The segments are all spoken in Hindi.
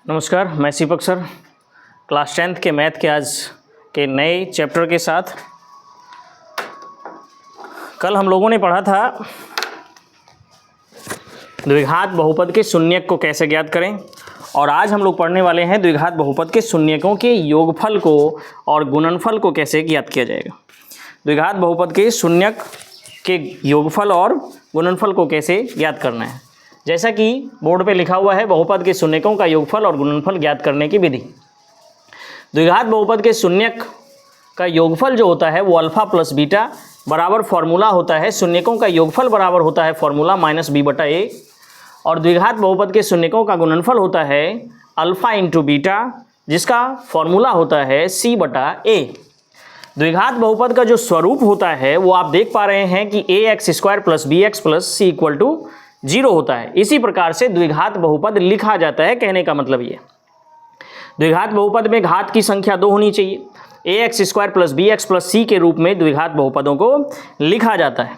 नमस्कार, मैं सीपक सर क्लास 10th के मैथ के आज के नए चैप्टर के साथ। कल हम लोगों ने पढ़ा था द्विघात बहुपद के शून्यक को कैसे ज्ञात करें, और आज हम लोग पढ़ने वाले हैं द्विघात बहुपद के शून्यकों के योगफल को और गुणनफल को कैसे ज्ञात किया जाएगा। द्विघात बहुपद के शून्यक के योगफल और गुणनफल को कैसे ज्ञात करना है। जैसा कि बोर्ड पे लिखा हुआ है, बहुपद के शून्यकों का योगफल और गुणनफल ज्ञात करने की विधि। द्विघात बहुपद के शून्यक का योगफल जो होता है वो अल्फा प्लस बीटा बराबर फॉर्मूला होता है। शून्यकों का योगफल बराबर होता है फॉर्मूला माइनस बी बटा ए, और द्विघात बहुपद के शून्यकों का गुणनफल होता है अल्फा इंटू बीटा, जिसका फॉर्मूला होता है सी बटा ए। द्विघात बहुपद का जो स्वरूप होता है वो आप देख पा रहे हैं कि a x square plus b x plus c equal to 0 होता है। इसी प्रकार से द्विघात बहुपद लिखा जाता है। कहने का मतलब ये, द्विघात बहुपद में घात की संख्या 2 होनी चाहिए। A x square plus b x plus c के रूप में द्विघात बहुपदों को लिखा जाता है।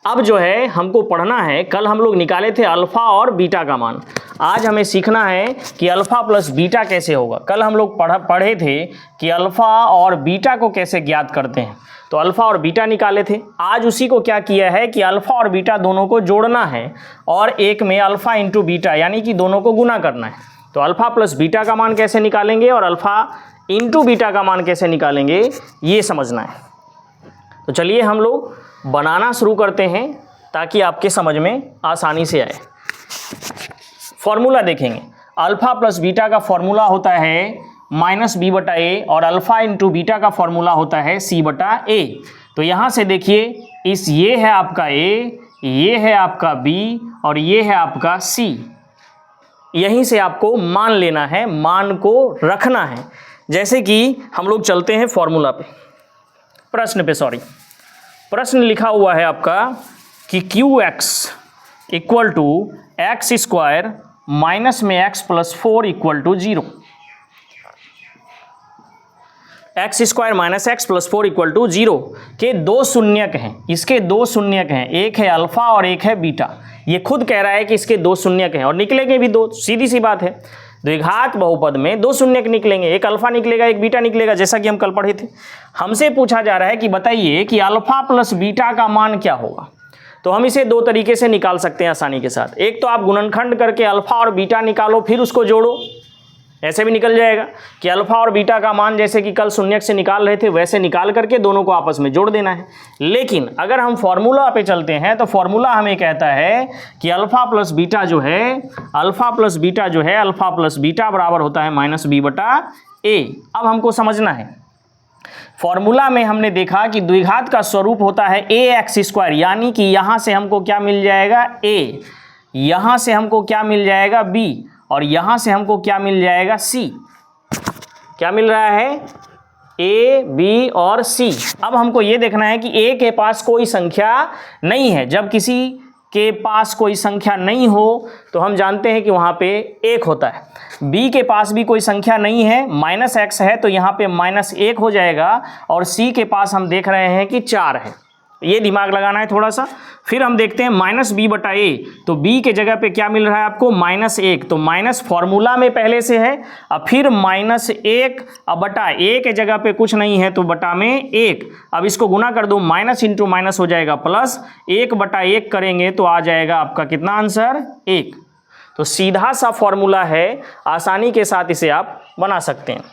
अब जो है हमको पढ़ना है, कल हम लोग निकाले थे अल्फा और बीटा का मान। आज हमें सीखना है कि अल्फा प्लस बीटा कैसे होगा। कल हम लोग पढ़े थे कि अल्फा और बीटा को कैसे ज्ञात करते हैं, तो अल्फा और बीटा निकाले थे। आज उसी को क्या किया है कि अल्फा और बीटा दोनों को जोड़ना है और एक में अल्फा इंटू बीटा यानी कि दोनों को गुना करना है। तो अल्फा प्लस बीटा का मान कैसे निकालेंगे और अल्फा इंटू बीटा का मान कैसे निकालेंगे, ये समझना है। तो चलिए हम लोग बनाना शुरू करते हैं ताकि आपके समझ में आसानी से आए। फॉर्मूला देखेंगे, अल्फा प्लस बीटा का फॉर्मूला होता है माइनस बी बटा ए और अल्फा इंटू बीटा का फॉर्मूला होता है सी बटा ए। तो यहाँ से देखिए, ये है आपका ए, ये है आपका बी और ये है आपका सी। यहीं से आपको मान लेना है, मान को रखना है। जैसे कि हम लोग चलते हैं फॉर्मूला पे, प्रश्न लिखा हुआ है आपका कि Q x equal to x square minus में x plus 4 equal to 0। X square minus x plus 4 equal to 0 के दो शून्यक हैं। इसके दो शून्यक हैं, एक है अल्फा और एक है बीटा। ये खुद कह रहा है कि इसके दो शून्यक हैं और निकलेंगे भी दो, सीधी सी बात है। द्विघात बहुपद में दो शून्यक निकलेंगे, एक अल्फा निकलेगा एक बीटा निकलेगा, जैसा कि हम कल पढ़े थे। हमसे पूछा जा रहा है कि बताइए कि अल्फा प्लस बीटा का मान क्या होगा। तो हम इसे दो तरीके से निकाल सकते हैं आसानी के साथ। एक तो आप गुणनखंड करके अल्फा और बीटा निकालो, फिर उसको जोड़ो, ऐसे भी निकल जाएगा कि अल्फा और बीटा का मान जैसे कि कल शून्यक से निकाल रहे थे वैसे निकाल करके दोनों को आपस में जोड़ देना है। लेकिन अगर हम फॉर्मूला पे चलते हैं तो फॉर्मूला हमें कहता है कि अल्फा प्लस बीटा जो है अल्फा प्लस बीटा बराबर होता है माइनस बी बटा ए। अब हमको समझना है, फॉर्मूला में हमने देखा कि द्विघात का स्वरूप होता है ए एक्स स्क्वायर, यानी कि यहाँ से हमको क्या मिल जाएगा ए, यहाँ से हमको क्या मिल जाएगा बी और यहां से हमको क्या मिल जाएगा सी। क्या मिल रहा है ए बी और सी। अब हमको ये देखना है कि ए के पास कोई संख्या नहीं है। जब किसी के पास कोई संख्या नहीं हो तो हम जानते हैं कि वहां पे 1 होता है। बी के पास भी कोई संख्या नहीं है, माइनस एक्स है तो यहाँ पे माइनस 1 हो जाएगा, और सी के पास हम देख रहे हैं कि 4 है। ये दिमाग लगाना है थोड़ा सा। फिर हम देखते हैं माइनस बी बटा ए, तो बी के जगह पे क्या मिल रहा है आपको माइनस 1, तो माइनस फॉर्मूला में पहले से है। अब फिर माइनस 1, अब बटा ए के जगह पे कुछ नहीं है तो बटा में 1। अब इसको गुना कर दो, माइनस इंटू माइनस हो जाएगा प्लस, 1 बटा 1 करेंगे तो आ जाएगा आपका कितना आंसर 1। तो सीधा सा फॉर्मूला है, आसानी के साथ इसे आप बना सकते हैं।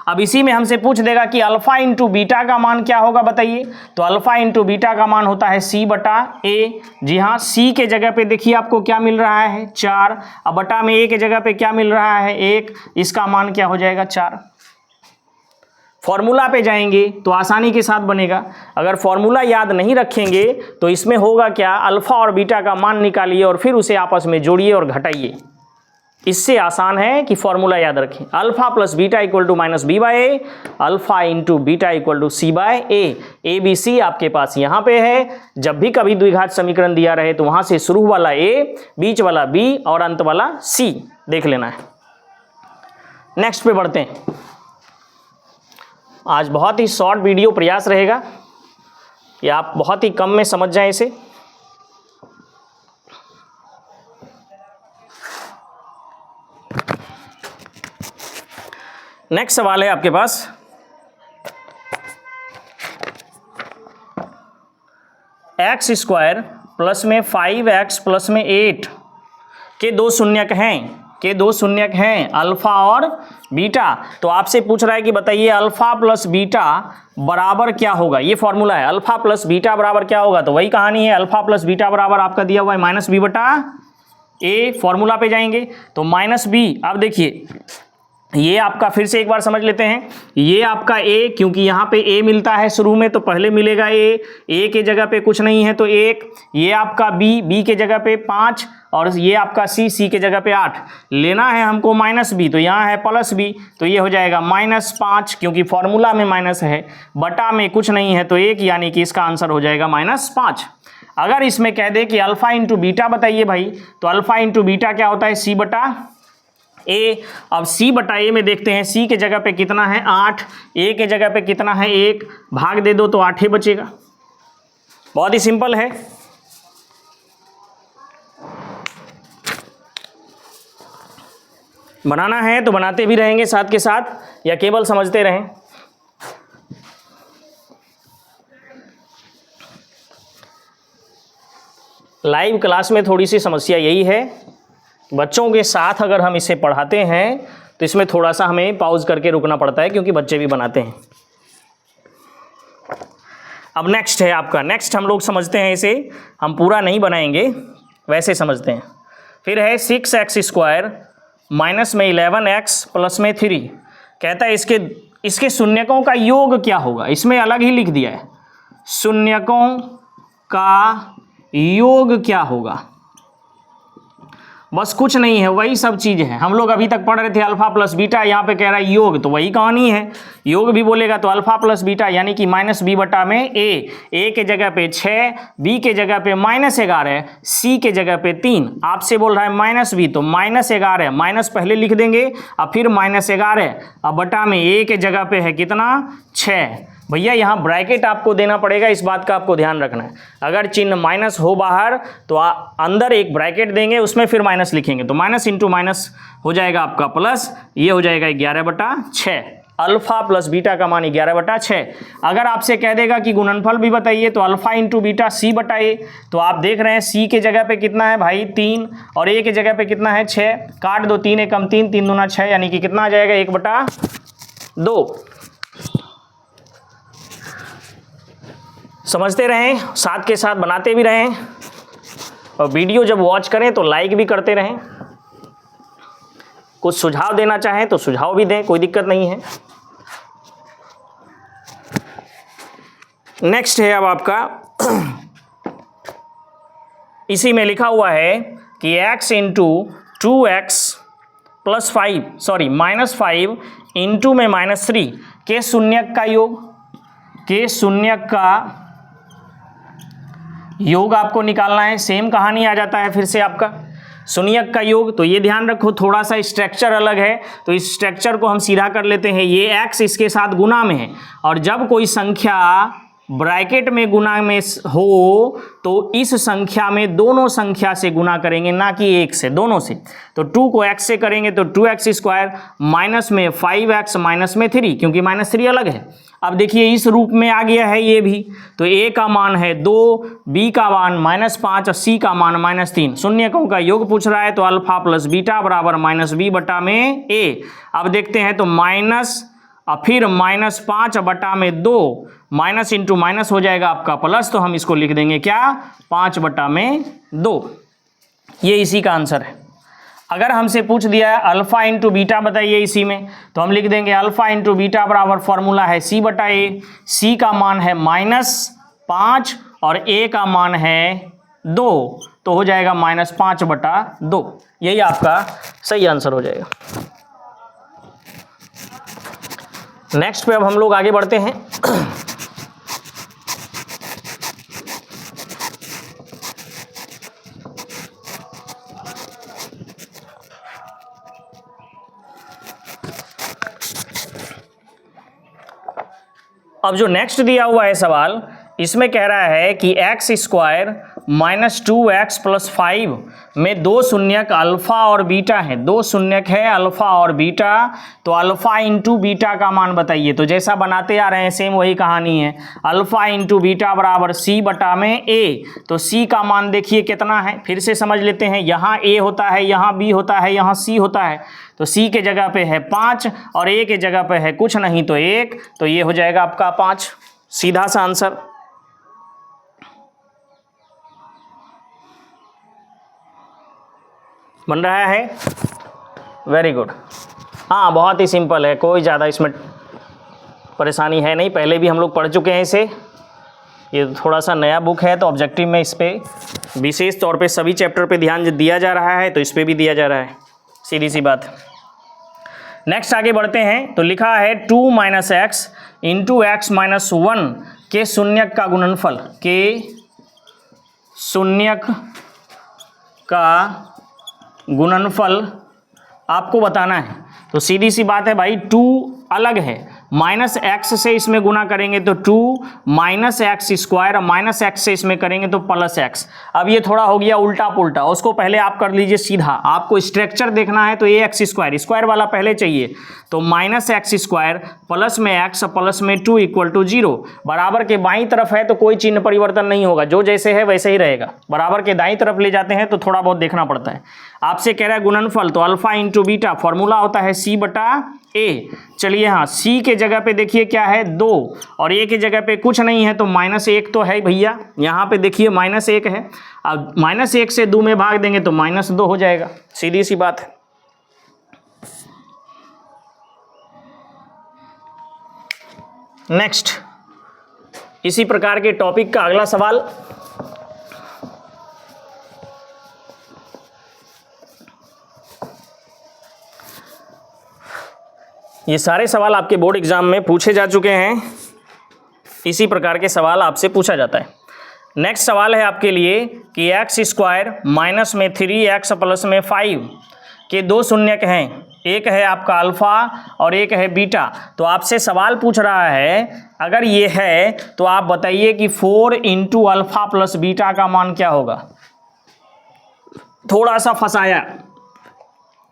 अब इसी में हमसे पूछ देगा कि अल्फा इंटू बीटा का मान क्या होगा बताइए। तो अल्फा इंटू बीटा का मान होता है सी बटा ए। जी हाँ, सी के जगह पे देखिए आपको क्या मिल रहा है 4, अब बटा में ए के जगह पे क्या मिल रहा है 1, इसका मान क्या हो जाएगा 4। फॉर्मूला पे जाएंगे तो आसानी के साथ बनेगा। अगर फॉर्मूला याद नहीं रखेंगे तो इसमें होगा क्या, अल्फा और बीटा का मान निकालिए और फिर उसे आपस में जोड़िए और घटाइए। इससे आसान है कि फॉर्मूला याद रखें। Alpha plus beta equal to minus B by A, alpha into beta equal to C by A B C आपके पास यहाँ पे है। जब भी कभी द्विघात समीकरण दिया रहे तो वहां से शुरू वाला ए, बीच वाला बी और अंत वाला सी देख लेना है। नेक्स्ट पे बढ़ते हैं। आज बहुत ही शॉर्ट वीडियो प्रयास रहेगा कि आप बहुत ही कम में समझ जाएं इसे। नेक्स्ट सवाल है आपके पास, एक्स स्क्वायर प्लस में 5x प्लस में 8 के दो शून्यक हैं अल्फा और बीटा। तो आपसे पूछ रहा है कि बताइए अल्फा प्लस बीटा बराबर क्या होगा। ये फॉर्मूला है, अल्फा प्लस बीटा बराबर क्या होगा। तो वही कहानी है, अल्फा प्लस बीटा बराबर आपका दिया हुआ है माइनस बी बटा ए। फॉर्मूला पे जाएंगे तो माइनस बी। अब देखिए ये आपका फिर से एक बार समझ लेते हैं, ये आपका a, क्योंकि यहाँ पे a मिलता है शुरू में तो पहले मिलेगा a के जगह पे कुछ नहीं है तो 1, ये आपका b के जगह पे 5 और ये आपका c के जगह पे 8। लेना है हमको माइनस b, तो यहाँ है प्लस b, तो ये हो जाएगा -5 क्योंकि फॉर्मूला में माइनस है, बटा में कुछ नहीं है तो 1, यानी कि इसका आंसर हो जाएगा -5। अगर इसमें कह दे कि अल्फा इंटू बीटा बताइए भाई, तो अल्फा इंटू बीटा क्या होता है, c बटा ए। अब c बटा ए में देखते हैं, c के जगह पे कितना है 8, a के जगह पे कितना है 1, भाग दे दो तो 8 ही बचेगा। बहुत ही सिंपल है। बनाना है तो बनाते भी रहेंगे साथ के साथ, या केवल समझते रहें। लाइव क्लास में थोड़ी सी समस्या यही है, बच्चों के साथ अगर हम इसे पढ़ाते हैं तो इसमें थोड़ा सा हमें पॉज करके रुकना पड़ता है क्योंकि बच्चे भी बनाते हैं। अब नेक्स्ट है आपका, नेक्स्ट हम लोग समझते हैं, इसे हम पूरा नहीं बनाएंगे, वैसे समझते हैं। फिर है 6x स्क्वायर माइनस में 11x प्लस में 3। कहता है इसके शून्यकों का योग क्या होगा। इसमें अलग ही लिख दिया है, शून्यकों का योग क्या होगा। बस कुछ नहीं है, वही सब चीज़ है। हम लोग अभी तक पढ़ रहे थे अल्फा प्लस बीटा, यहाँ पे कह रहा है योग, तो वही कहानी है। योग भी बोलेगा तो अल्फा प्लस बीटा यानी कि माइनस बी बटा में ए के जगह पे 6, बी के जगह पे -11, सी के जगह पे 3। आपसे बोल रहा है माइनस बी, तो -11 माइनस पहले लिख देंगे और फिर -11 अब बटा में ए के जगह पे है कितना 6। भैया यहाँ ब्रैकेट आपको देना पड़ेगा, इस बात का आपको ध्यान रखना है। अगर चिन्ह माइनस हो बाहर तो अंदर एक ब्रैकेट देंगे, उसमें फिर माइनस लिखेंगे, तो माइनस इंटू माइनस हो जाएगा आपका प्लस, ये हो जाएगा 11/6। अल्फा प्लस बीटा का मान 11/6। अगर आपसे कह देगा कि गुणनफल भी बताइए, तो अल्फा इंटू बीटा c बटा ए। तो आप देख रहे हैं c के जगह पे कितना है भाई 3 और a के जगह पे कितना है 6। काट दो, 3 एकम 3, 3 दूना 6, यानी कि कितना आ जाएगा 1/2। समझते रहें, साथ के साथ बनाते भी रहें, और वीडियो जब वॉच करें तो लाइक भी करते रहें। कुछ सुझाव देना चाहें तो सुझाव भी दें, कोई दिक्कत नहीं है। नेक्स्ट है अब आपका इसी में लिखा हुआ है कि x into 2x plus 5 -5 into में -3 के शून्यक का योग, के शून्यक का योग आपको निकालना है। सेम कहानी आ जाता है फिर से आपका शून्यक का योग। तो ये ध्यान रखो, थोड़ा सा स्ट्रक्चर अलग है, तो इस स्ट्रक्चर को हम सीधा कर लेते हैं। ये x इसके साथ गुना में है, और जब कोई संख्या ब्रैकेट में गुना में हो तो इस संख्या में दोनों संख्या से गुना करेंगे, ना कि एक से, दोनों से। तो 2 को x से करेंगे तो 2x स्क्वायर माइनस में 5x माइनस में 3, क्योंकि -3 अलग है। अब देखिए इस रूप में आ गया है ये भी, तो a का मान है 2, b का मान -5 और c का मान -3। शून्यकों का योग पूछ रहा है, तो अल्फा प्लस बीटा बराबर -b बटा में a। अब देखते हैं तो माइनस और फिर -5 बटा में 2, माइनस इंटू माइनस हो जाएगा आपका प्लस, तो हम इसको लिख देंगे क्या 5 बटा में 2। ये इसी का आंसर है। अगर हमसे पूछ दिया है अल्फा इंटू बीटा बताइए इसी में, तो हम लिख देंगे अल्फा इंटू बीटा बराबर फॉर्मूला है c बटा ए। c का मान है -5 और a का मान है 2, तो हो जाएगा -5 बटा 2। यही आपका सही आंसर हो जाएगा। नेक्स्ट पे अब हम लोग आगे बढ़ते हैं। अब जो नेक्स्ट दिया हुआ है सवाल, इसमें कह रहा है कि x स्क्वायर -2x प्लस 5 में दो शून्यक अल्फा और बीटा है, दो शून्यक है अल्फा और बीटा, तो अल्फा इंटू बीटा का मान बताइए। तो जैसा बनाते आ रहे हैं सेम वही कहानी है, अल्फा इंटू बीटा बराबर सी बटा में ए। तो सी का मान देखिए कितना है, फिर से समझ लेते हैं, यहाँ ए होता है, यहाँ बी होता है, यहाँ सी होता है। तो सी के जगह पे है 5 और ए के जगह पे है कुछ नहीं तो 1, तो ये हो जाएगा आपका 5, सीधा सा आंसर। बन रहा है, वेरी गुड। हाँ बहुत ही सिंपल है, कोई ज़्यादा इसमें परेशानी है नहीं, पहले भी हम लोग पढ़ चुके हैं इसे। ये थोड़ा सा नया बुक है तो ऑब्जेक्टिव में इस पर विशेष तौर पे सभी चैप्टर पे ध्यान दिया जा रहा है, तो इस पर भी दिया जा रहा है, सीधी सी बात। नेक्स्ट आगे बढ़ते हैं, तो लिखा है 2 - x इंटू एक्स माइनस 1 के शून्यक का गुणनफल, के शून्यक का गुणनफल आपको बताना है। तो सीधी सी बात है भाई, 2 अलग है, -x से इसमें गुना करेंगे तो 2 -x² और -x से इसमें करेंगे तो +x। अब ये थोड़ा हो गया उल्टा पुल्टा, उसको पहले आप कर लीजिए सीधा। आपको स्ट्रक्चर देखना है तो ax² स्क्वायर वाला पहले चाहिए, तो -x² प्लस में x प्लस में 2 = 0। बराबर के बाईं तरफ है तो कोई चिन्ह परिवर्तन नहीं होगा, जो जैसे है वैसे ही रहेगा। बराबर के दाईं तरफ ले जाते हैं तो थोड़ा बहुत देखना पड़ता है। आपसे कह रहा है गुणनफल, तो अल्फा इंटू बीटा, फॉर्मूला होता है c बटा a। चलिए हाँ, c के जगह पे देखिए क्या है 2 और a के जगह पे कुछ नहीं है, तो -1 तो है भैया, यहाँ पे देखिए -1 है। अब -1 से 2 में भाग देंगे तो -2 हो जाएगा, सीधी सी बात है। नेक्स्ट, इसी प्रकार के टॉपिक का अगला सवाल, ये सारे सवाल आपके बोर्ड एग्जाम में पूछे जा चुके हैं, इसी प्रकार के सवाल आपसे पूछा जाता है। नेक्स्ट सवाल है आपके लिए कि x² माइनस में 3x प्लस में 5 के दो शून्यक हैं, एक है आपका अल्फा और एक है बीटा। तो आपसे सवाल पूछ रहा है, अगर ये है तो आप बताइए कि 4 इंटू अल्फा प्लस बीटा का मान क्या होगा। थोड़ा सा फंसाया,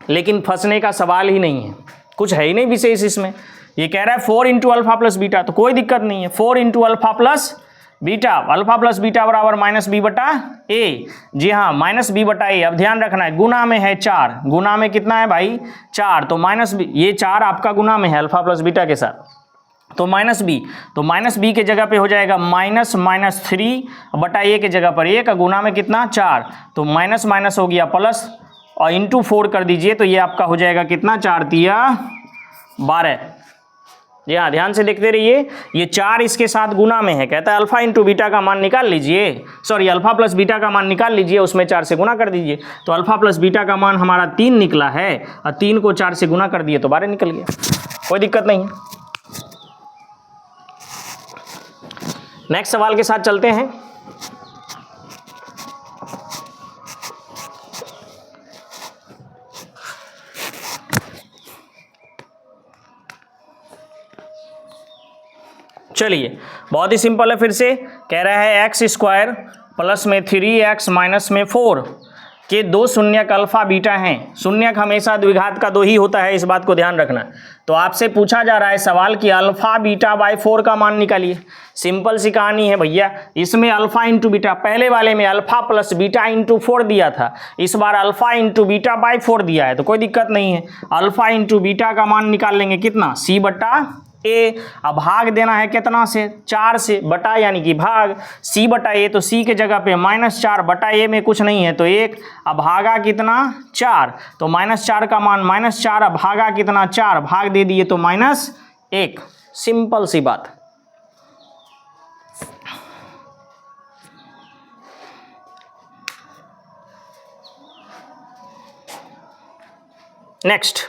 लेकिन फंसने का सवाल ही नहीं है, कुछ है ही नहीं विशेष इसमें। ये कह रहा है 4 इंटू अल्फा प्लस बीटा, तो कोई दिक्कत नहीं है। 4 into alpha plus beta, alpha plus beta बराबर -b बटा a। जी हाँ, -b बटा a। अब ध्यान रखना है, गुना में है 4, गुना में कितना है भाई 4, तो -b, ये 4 आपका गुना में है अल्फा प्लस बीटा के साथ, तो -b, तो -b के जगह पे हो जाएगा -3 बटा a के जगह पर 1, गुना में कितना 4, तो माइनस माइनस हो गया प्लस और इंटू 4 कर दीजिए, तो ये आपका हो जाएगा कितना 4 तिया 12। जी हाँ, ध्यान से देखते रहिए, ये 4 इसके साथ गुना में है। कहता है अल्फा इंटू बीटा का मान निकाल लीजिए, सॉरी अल्फा प्लस बीटा का मान निकाल लीजिए, उसमें 4 से गुना कर दीजिए। तो अल्फा प्लस बीटा का मान हमारा 3 निकला है और 3 को 4 से गुना कर दिए तो 12 निकल गया, कोई दिक्कत नहीं है। नेक्स्ट सवाल के साथ चलते हैं। चलिए, बहुत ही सिंपल है, फिर से कह रहा है x² प्लस में 3x माइनस में 4 के दो शून्यक अल्फा बीटा हैं। शून्यक हमेशा द्विघात का 2 ही होता है, इस बात को ध्यान रखना। तो आपसे पूछा जा रहा है सवाल कि अल्फा बीटा बाई 4 का मान निकालिए। सिंपल सी कहानी है भैया, इसमें अल्फा इंटू बीटा, पहले वाले में अल्फा प्लस बीटा इंटू 4 दिया था, इस बार अल्फा इंटू बीटा बाई 4 दिया है, तो कोई दिक्कत नहीं है। अल्फा इंटू बीटा का मान निकाल लेंगे कितना, c बटा a। अब भाग देना है कितना से, 4 से, बटा यानी कि भाग, c बटा a, तो c के जगह पे -4 बटा a में कुछ नहीं है तो 1। अब भागा कितना 4, तो -4 का मान -4, अब भागा कितना 4, भाग दे दिए तो -1। सिंपल सी बात। नेक्स्ट,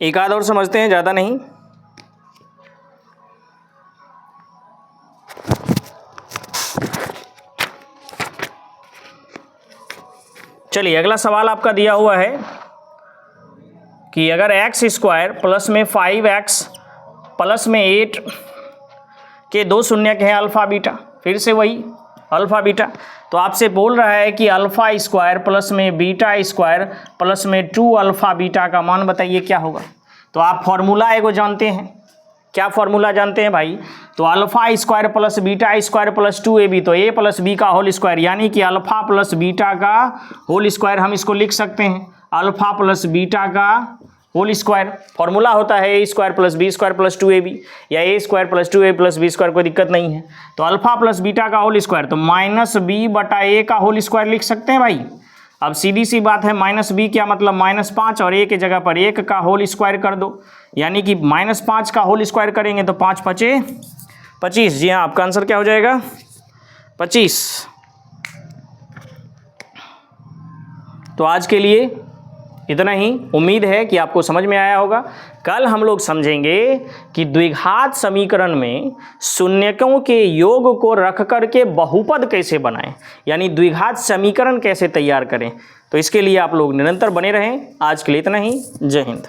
एक आध और समझते हैं, ज़्यादा नहीं। चलिए, अगला सवाल आपका दिया हुआ है कि अगर एक्स स्क्वायर प्लस में 5x प्लस में 8 के दो शून्यक हैं अल्फ़ा बीटा, फिर से वही अल्फ़ा बीटा, तो आपसे बोल रहा है कि अल्फ़ा स्क्वायर प्लस में बीटा स्क्वायर प्लस में 2 अल्फ़ा बीटा का मान बताइए क्या होगा। तो आप फॉर्मूला एगो जानते हैं, क्या फॉर्मूला जानते हैं भाई, तो alpha square plus beta square plus 2ab, तो a प्लस बी का होल स्क्वायर, यानी कि अल्फ़ा प्लस बीटा का होल स्क्वायर हम इसको लिख सकते हैं अल्फ़ा प्लस बीटा का होल स्क्वायर। फॉर्मूला होता है a square plus B square plus 2ab, या a square plus 2a plus B square, कोई दिक्कत नहीं है। तो अल्फ़ा प्लस बीटा का होल स्क्वायर, तो माइनस बी बटा ए का होल स्क्वायर लिख सकते हैं भाई। अब सीधी सी बात है, माइनस बी क्या मतलब -5, और a के जगह पर 1 का होल स्क्वायर कर दो, यानी कि -5 का होल स्क्वायर करेंगे तो 5 5 25। जी हाँ, आपका आंसर क्या हो जाएगा 25। तो आज के लिए इतना ही, उम्मीद है कि आपको समझ में आया होगा। कल हम लोग समझेंगे कि द्विघात समीकरण में शून्यकों के योग को रख करके बहुपद कैसे बनाएं, यानी द्विघात समीकरण कैसे तैयार करें। तो इसके लिए आप लोग निरंतर बने रहें। आज के लिए इतना ही, जय हिंद।